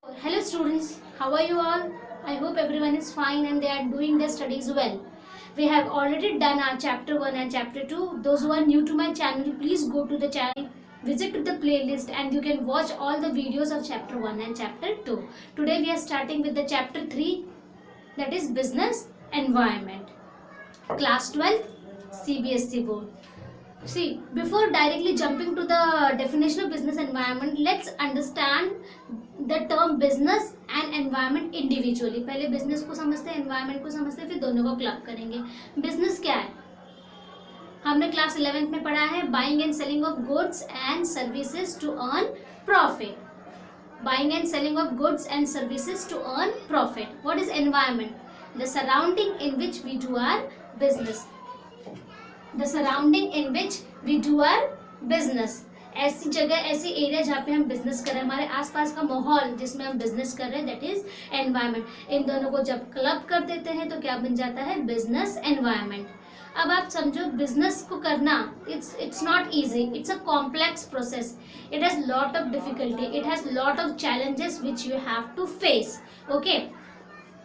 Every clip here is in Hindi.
Hello students, how are you all? I hope everyone is fine and they are doing their studies well. We have already done our chapter 1 and chapter 2. Those who are new to my channel, please go to the channel, visit to the playlist and you can watch all the videos of chapter 1 and chapter 2. Today we are starting with the chapter 3, that is business environment. Class 12 CBSE board. See, before directly jumping to the definition of business environment, let's understand the term business and environment individually. पहले business को समझते हैं, environment को समझते हैं, फिर दोनों को क्लब करेंगे. business क्या है? हमने क्लास 11th में पढ़ा है buying and selling of goods and services to earn profit. Buying and selling of goods and services to earn profit. What is environment? The surrounding in which we do our business. The surrounding in which we do our business. ऐसी जगह, ऐसी एरिया जहाँ पे हम बिजनेस कर रहे हैं, हमारे आसपास का माहौल जिसमें हम बिजनेस कर रहे हैं, दैट इज एनवायरनमेंट. इन दोनों को जब क्लब कर देते हैं तो क्या बन जाता है? Business environment. अब आप समझो, बिजनेस को करना it's not easy, it's a complex process. It has lot of difficulty, it has lot of challenges which you have to face. Okay,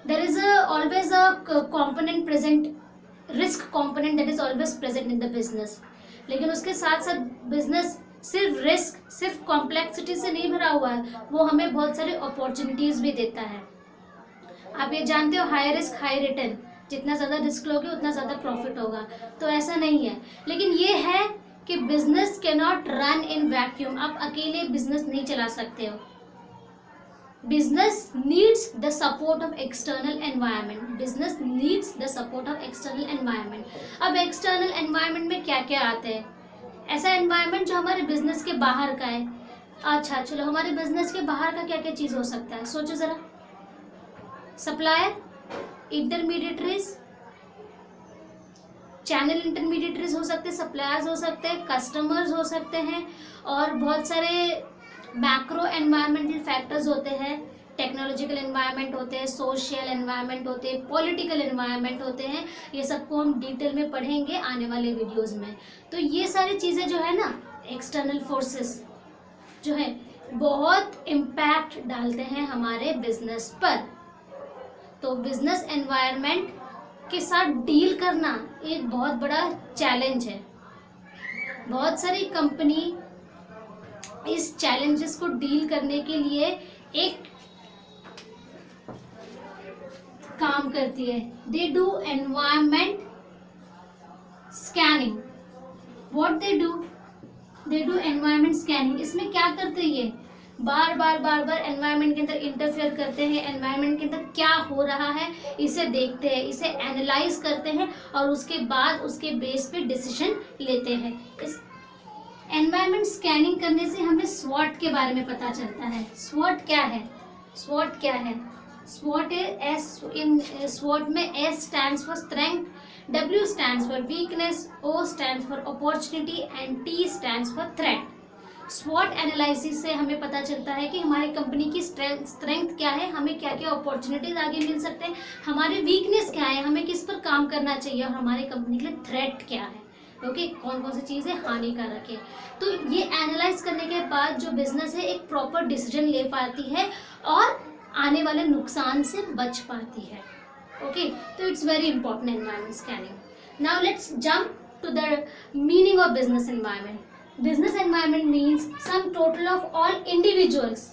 there is always a component present, risk component that is always present in the business. लेकिन उसके साथ साथ बिजनेस सिर्फ रिस्क, सिर्फ कॉम्प्लेक्सिटी से नहीं भरा हुआ है, वो हमें बहुत सारे अपॉर्चुनिटीज भी देता है. आप ये जानते हो, हाई रिस्क हाई रिटर्न. जितना ज़्यादा रिस्क लोगे उतना ज़्यादा प्रॉफिट होगा. तो ऐसा नहीं है, लेकिन ये है कि business can not run in vacuum. आप अकेले बिजनेस नहीं चला सकते हो. Business needs the support of external environment. Business needs the support of external environment. अब external environment में क्या क्या आते हैं? ऐसा environment जो हमारे business के बाहर का है. अच्छा चलो, हमारे business के बाहर का क्या क्या चीज़ हो सकता है? सोचो ज़रा. Supplier, intermediaries, चैनल इंटरमीडिएटरीज हो सकते हैं, सप्लायर्स हो सकते हैं, कस्टमर्स हो सकते हैं, और बहुत सारे मैक्रो एनवायरमेंटल फैक्टर्स होते हैं. टेक्नोलॉजिकल एनवायरनमेंट होते हैं, सोशल एनवायरनमेंट होते हैं, पॉलिटिकल एनवायरनमेंट होते हैं. ये सबको हम डिटेल में पढ़ेंगे आने वाले वीडियोस में. तो ये सारी चीज़ें जो है ना, एक्सटर्नल फोर्सेस जो है बहुत इम्पैक्ट डालते हैं हमारे बिजनेस पर. तो बिजनेस एनवायरनमेंट के साथ डील करना एक बहुत बड़ा चैलेंज है. बहुत सारी कंपनी इस चैलेंजेस को डील करने के लिए एक काम करती है. They do environment scanning. What they do environment scanning. इसमें क्या करते हैं? ये बार बार एनवायरनमेंट के अंदर इंटरफेयर करते हैं. एनवायरनमेंट के अंदर क्या हो रहा है इसे देखते हैं, इसे एनालाइज करते हैं और उसके बाद उसके बेस पे डिसीजन लेते हैं. इस एनवायरनमेंट स्कैनिंग करने से हमें स्वॉट के बारे में पता चलता है. स्वॉट क्या है? स्वॉट क्या है? स्वॉट एस, इन स्वॉट में S stands for strength, W stands for weakness, O stands for opportunity and T stands for threat. स्वॉट एनालिसिस से हमें पता चलता है कि हमारी कंपनी की स्ट्रेंथ क्या है, हमें क्या क्या अपॉर्चुनिटीज आगे मिल सकते हैं, हमारे वीकनेस क्या है, हमें किस पर काम करना चाहिए, और हमारी कंपनी के लिए थ्रेट क्या है. ओके, कौन कौन सी चीज़ें हानिकारक है. तो ये एनालाइज करने के बाद जो बिजनेस है एक प्रॉपर डिसीजन ले पाती है और आने वाले नुकसान से बच पाती है. ओके, तो it's very important environment scanning. Now let's jump to the meaning of business environment. Business environment means sum total of all individuals,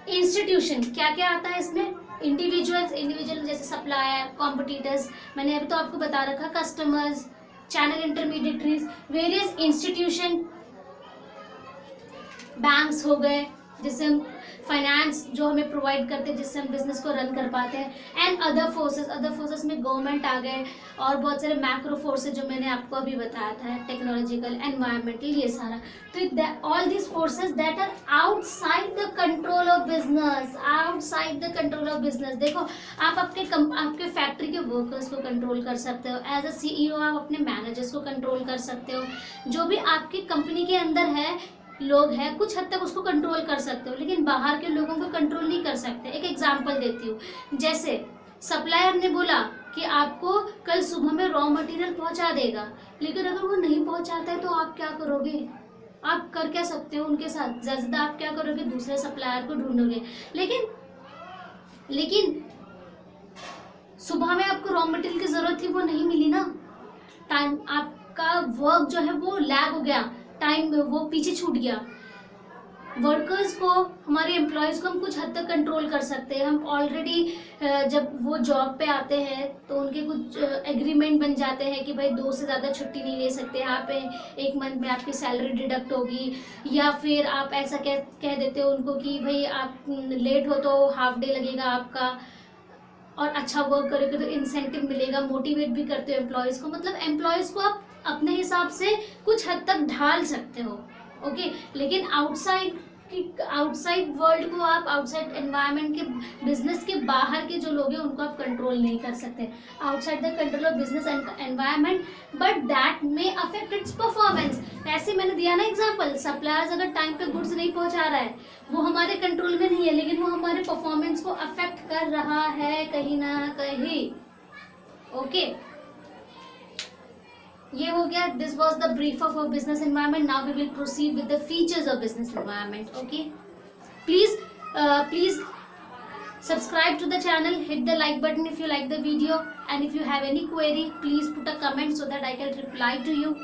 institution. क्या क्या आता है इसमें? इंडिविजुअल जैसे सप्लायर, कॉम्पिटिटर्स, मैंने अभी तो आपको बता रखा, customers, channel intermediaries, various institution, banks हो गए जिससे हम फाइनेंस जो हमें प्रोवाइड करते हैं, जिससे हम बिजनेस को रन कर पाते हैं, एंड अदर फोर्सेस में गवर्नमेंट आ गए, और बहुत सारे मैक्रो फोर्सेस जो मैंने आपको अभी बताया था, टेक्नोलॉजिकल, एनवायरमेंटल, ये सारा. तो all these forces that are outside the control of business, outside the control of business. देखो, आप आपके फैक्ट्री के वर्कर्स को कंट्रोल कर सकते हो. एज अ CEO आप अपने मैनेजर्स को कंट्रोल कर सकते हो. जो भी आपकी कंपनी के अंदर है लोग हैं, कुछ हद तक उसको कंट्रोल कर सकते हो, लेकिन बाहर के लोगों को कंट्रोल नहीं कर सकते. एक एग्जांपल देती हूँ. जैसे सप्लायर ने बोला कि आपको कल सुबह में रॉ मटेरियल पहुंचा देगा, लेकिन अगर वो नहीं पहुंचाता है तो आप क्या करोगे? आप कर क्या सकते हो उनके साथ, ज़्यादा आप क्या करोगे, दूसरे सप्लायर को ढूंढोगे। लेकिन सुबह में आपको रॉ मटेरियल की जरूरत थी, वो नहीं मिली ना, टाइम आपका वर्क जो है वो लैग हो गया, टाइम वो पीछे छूट गया। वर्कर्स को, हमारे एम्प्लॉयज़ को हम कुछ हद तक कंट्रोल कर सकते हैं। हम ऑलरेडी जब वो जॉब पे आते हैं तो उनके कुछ एग्रीमेंट बन जाते हैं कि भाई 2 से ज़्यादा छुट्टी नहीं ले सकते, यहाँ पे 1 मंथ में आपकी सैलरी डिडक्ट होगी, या फिर आप ऐसा कह देते हो उनको कि भाई आप लेट हो तो हाफ डे लगेगा आपका, और अच्छा वर्क करोगे तो इंसेंटिव मिलेगा। मोटिवेट भी करते हो एम्प्लॉयज़ को, मतलब एम्प्लॉयज़ को आप अपने हिसाब से कुछ हद तक ढाल सकते हो, ओके। लेकिन आउटसाइड वर्ल्ड को आप, आउटसाइड एनवायरनमेंट के, बिजनेस के बाहर के जो लोग हैं उनको आप कंट्रोल नहीं कर सकते, outside the control of business environment, but that may affect it's performance. ऐसे मैंने दिया ना एग्जांपल, सप्लायर्स अगर टाइम पे गुड्स नहीं पहुंचा रहा है, वो हमारे कंट्रोल में नहीं है, लेकिन वो हमारे परफॉर्मेंस को अफेक्ट कर रहा है कहीं ना कहीं, ओके। ये हो गया, this was the brief of our business environment. Now we will proceed with the features of business environment, okay. Please subscribe to the channel, hit the like button if you like the video, and if you have any query please put a comment so that I can reply to you.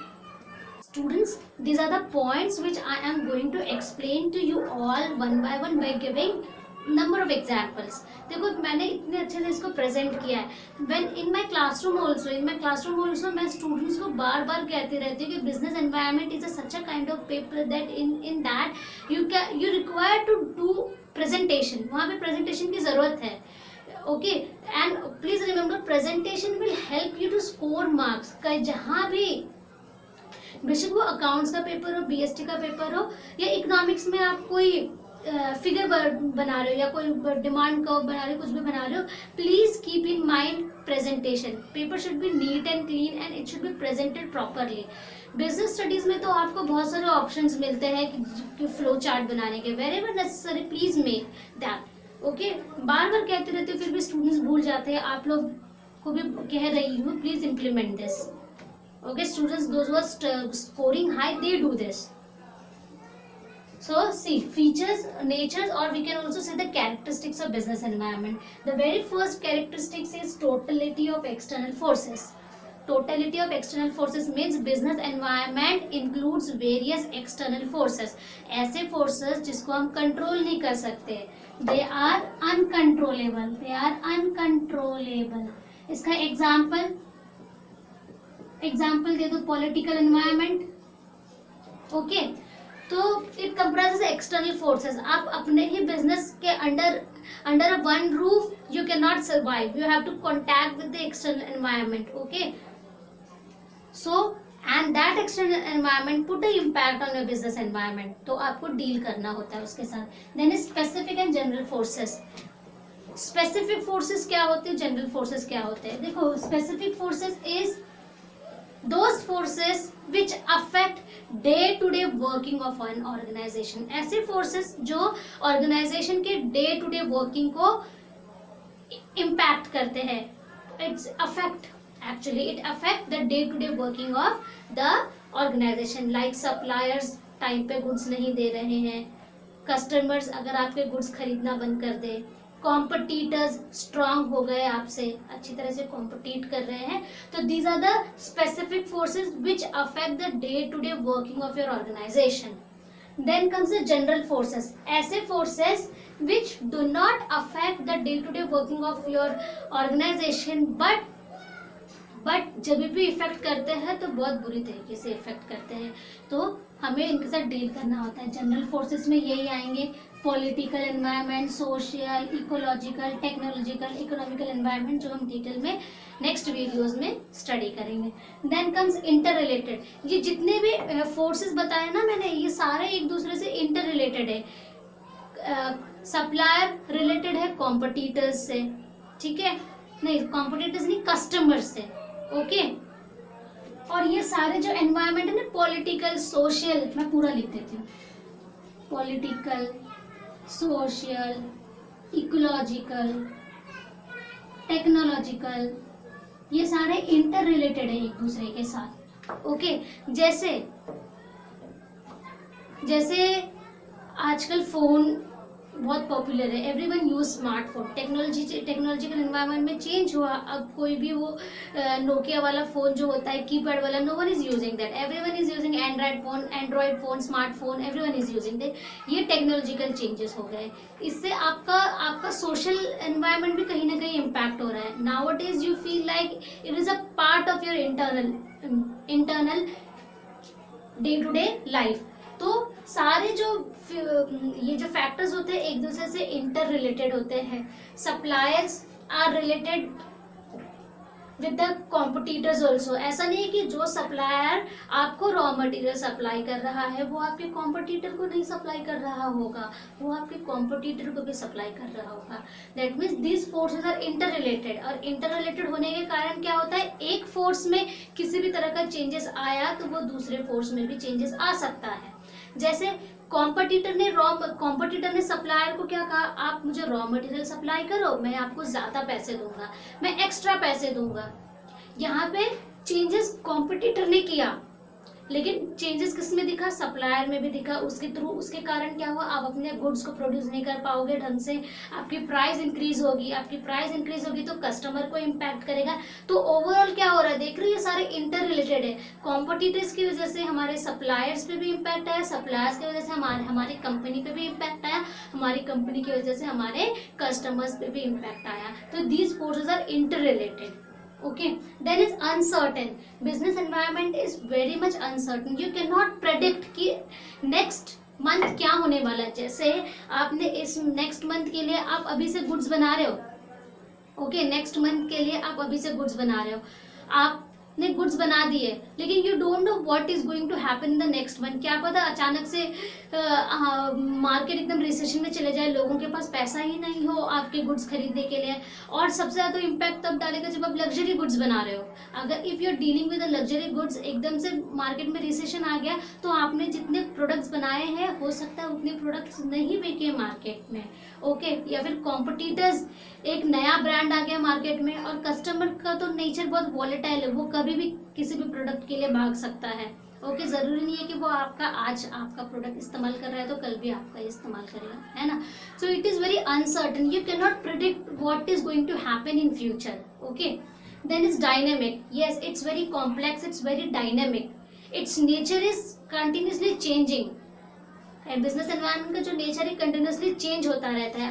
Students, these are the points which I am going to explain to you all one by one by giving number of examples. देखो मैंने इतने अच्छे से इसको प्रेजेंट किया है। When in my classroom also मैं स्टूडेंट्स को बार बार कहती रहती हूँ कि business environment is such a kind of paper that in that you require to do presentation, वहाँ पे presentation की ज़रूरत है, okay. And please remember, presentation will help you to score marks. जहाँ भी, बेशक वो अकाउंट्स का पेपर हो, बीएसटी का पेपर हो, या इकोनॉमिक्स में आप कोई फिगर बना रहे हो या कोई डिमांड कर्व बना रहे हो, कुछ भी बना रहे हो, please keep in mind presentation. Paper should be neat and clean and it should be presented properly. Business studies में तो आपको बहुत सारे ऑप्शंस मिलते हैं कि फ्लो चार्ट बनाने के, wherever necessary please make that, okay. बार बार कहते रहते हो फिर भी स्टूडेंट्स भूल जाते हैं, आप लोग को भी कह रही हूँ, please implement this, okay. Students those who are scoring high, they do this. So see, features, natures, or we can also say the characteristics of business environment. The very first characteristics is totality of external forces. Totality of external forces means business environment includes various external forces. ऐसे forces जिसको हम control नहीं कर सकते, they are uncontrollable. They are uncontrollable. इसका example दे दो, political environment, okay. तो इट कंप्राइजेस एक्सटर्नल फोर्सेस। आप अपने ही बिजनेस के under one roof you can not survive, you have to contact with the external environment, okay. So and that external environment put a impact on your business environment, तो आपको डील करना होता है उसके साथ। Then specific and general forces. Specific forces क्या होते हैं, जनरल फोर्सेस क्या होते हैं? देखो, specific forces is those forces which affect day to day working of an organization. ऐसे forces जो organization के day to day working को impact करते हैं, it's affect, actually it affect the day to day working of the organization, like suppliers time पे goods नहीं दे रहे हैं, customers अगर आपके goods खरीदना बंद कर दे, कॉम्पिटिटर्स स्ट्रांग हो गए, आपसे अच्छी तरह से कॉम्पिटिट कर रहे हैं, तो these are the specific forces which affect the day to day working of your organisation. Then comes the general forces. ऐसे forces which do not affect the day to day working of your organisation, but जब भी इफेक्ट करते हैं तो बहुत बुरी तरीके से इफेक्ट करते हैं, तो हमें इनके साथ डील करना होता है. जनरल फोर्सेस में यही आएंगे, political environment, social, ecological, technological, economical environment, जो हम डिटेल में नेक्स्ट वीडियोस में स्टडी करेंगे. Then comes interrelated. ये जितने भी फोर्सेस बताए ना मैंने, ये सारे एक दूसरे से इंटर रिलेटेड है. सप्लायर रिलेटेड है कॉम्पिटिटर्स से, ठीक है, नहीं कॉम्पिटिटर्स नहीं, कस्टमर्स से, ओके. और ये सारे जो एनवायरनमेंट है ना, पॉलिटिकल, सोशल, मैं पूरा लिख देती हूँ, पॉलिटिकल, सोशल, इकोलॉजिकल, टेक्नोलॉजिकल, ये सारे इंटर रिलेटेड है एक दूसरे के साथ, ओके. जैसे जैसे आजकल फ़ोन बहुत पॉपुलर है, everyone use smartphone. Technological environment में चेंज हुआ, अब कोई भी वो नोकिया वाला फ़ोन जो होता है कीपैड वाला, no one is using that, everyone is using Android phone, smartphone, everyone is using that. ये टेक्नोलॉजिकल चेंजेस हो गए। इससे आपका सोशल एनवायरनमेंट भी कहीं ना कहीं इम्पैक्ट हो रहा है। Now it is you feel like it is a part of your internal day to day life. तो सारे जो ये जो फैक्टर्स होते हैं एक दूसरे से इंटर रिलेटेड होते हैं। Suppliers are related with the competitors also. ऐसा नहीं है कि जो सप्लायर आपको रॉ मटेरियल सप्लाई कर रहा है वो आपके कॉम्पिटिटर को नहीं सप्लाई कर रहा होगा, वो आपके कॉम्पिटिटर को भी सप्लाई कर रहा होगा। That means these forces are interrelated. और इंटर रिलेटेड होने के कारण क्या होता है, एक फोर्स में किसी भी तरह का चेंजेस आया तो वो दूसरे फोर्स में भी चेंजेस आ सकता है। जैसे कॉम्पिटिटर ने सप्लायर को क्या कहा, आप मुझे रॉ मटेरियल सप्लाई करो, मैं आपको ज्यादा पैसे दूंगा, मैं एक्स्ट्रा पैसे दूंगा। यहाँ पे चेंजेस कॉम्पिटिटर ने किया, लेकिन चेंजेस किस में दिखा, सप्लायर में भी दिखा। उसके थ्रू उसके कारण क्या हुआ, आप अपने गुड्स को प्रोड्यूस नहीं कर पाओगे ढंग से, आपकी प्राइस इंक्रीज होगी, आपकी प्राइस इंक्रीज होगी तो कस्टमर को इम्पैक्ट करेगा। तो ओवरऑल क्या हो रहा है, देख रही है, सारे इंटर रिलेटेड है। कॉम्पिटिटर्स की वजह से हमारे सप्लायर्स पे भी इम्पैक्ट आया, सप्लायर्स की वजह से हमारी कंपनी पे भी इम्पैक्ट आया, हमारी कंपनी की वजह से हमारे कस्टमर्स पे भी इम्पैक्ट आया। तो these forces are interrelated. Okay, then is uncertain. Business environment is very much uncertain. You cannot predict कि next month क्या होने वाला है। जैसे आपने इस next month के लिए आप अभी से गुड्स बना रहे हो, ओके, नेक्स्ट मंथ के लिए आप अभी से गुड्स बना रहे हो, आपने गुड्स बना दिए, लेकिन you don't know what is going to happen in the next month. क्या पता अचानक से मार्केट एकदम रिसेशन में चले जाए, लोगों के पास पैसा ही नहीं हो आपके गुड्स खरीदने के लिए। और सबसे ज्यादा इम्पैक्ट तब डालेगा जब आप लग्जरी गुड्स बना रहे हो। अगर if you are dealing with luxury goods, एकदम से मार्केट में रिसेशन आ गया तो आपने जितने प्रोडक्ट्स बनाए हैं हो सकता है उतने प्रोडक्ट्स नहीं बिके मार्केट में, ओके। या फिर कॉम्पिटिटर्स, एक नया ब्रांड आ गया मार्केट में और कस्टमर का तो नेचर बहुत वॉलेटाइल है, वो कभी भी किसी भी प्रोडक्ट के लिए भाग सकता है, ओके। जरूरी नहीं है कि वो आज आपका प्रोडक्ट इस्तेमाल कर रहा है तो कल भी आपका इस्तेमाल करेगा, है ना। So it is very uncertain, you can not predict what is going to happen in future, okay. Then is dynamic, yes, it's very complex, it's very dynamic, its nature is continuously changing. Business environment का जो नेचर है कंटिन्यूसली चेंज होता रहता है।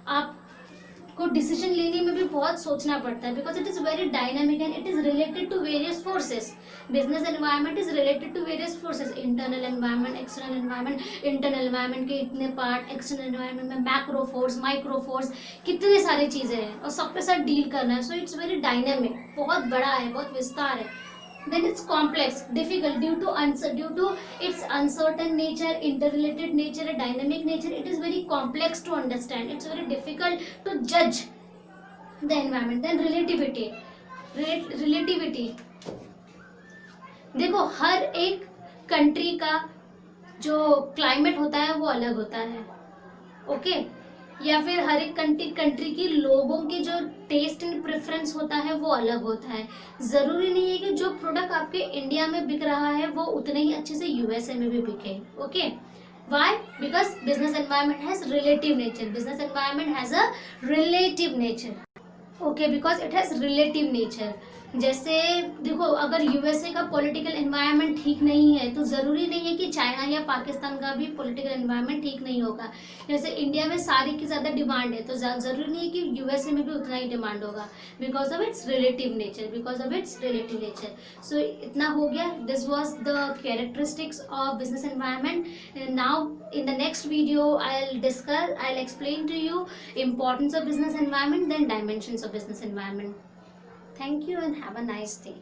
आपको डिसीजन लेने में भी बहुत सोचना पड़ता है, because it is very dynamic and it is related to various forces. Business environment is related to various forces, internal environment, external environment. Internal environment के इतने पार्ट, एक्सटर्नल एनवायरनमेंट में मैक्रो फोर्स, माइक्रो फोर्स, कितने सारी चीजें हैं और सबके साथ डील करना है। सो इट्स वेरी डायनामिक, बहुत बड़ा है, बहुत विस्तार है। Then it's complex, difficult due to its uncertain nature, interrelated nature, dynamic nature. It is very complex to understand. It's very difficult to judge the environment. Then relativity. देखो, हर एक कंट्री का जो क्लाइमेट होता है वो अलग होता है, ओके। या फिर हर एक कंट्री की लोगों के जो टेस्ट एंड प्रेफरेंस होता है वो अलग होता है। जरूरी नहीं है कि जो प्रोडक्ट आपके इंडिया में बिक रहा है वो उतने ही अच्छे से यूएसए में भी बिके, okay. Why? Because business environment has relative nature, business environment has a relative nature, okay, because it has relative nature. जैसे देखो, अगर यूएसए का पॉलिटिकल एनवायरनमेंट ठीक नहीं है तो ज़रूरी नहीं है कि चाइना या पाकिस्तान का भी पॉलिटिकल एनवायरनमेंट ठीक नहीं होगा। जैसे इंडिया में सारी की ज़्यादा डिमांड है तो ज़रूरी नहीं है कि यूएसए में भी उतना ही डिमांड होगा, because of its relative nature, so इतना हो गया। This was the characteristics of business environment. Now in the next video I'll explain to you importance of business environment, then dimensions of business environment. Thank you and have a nice day.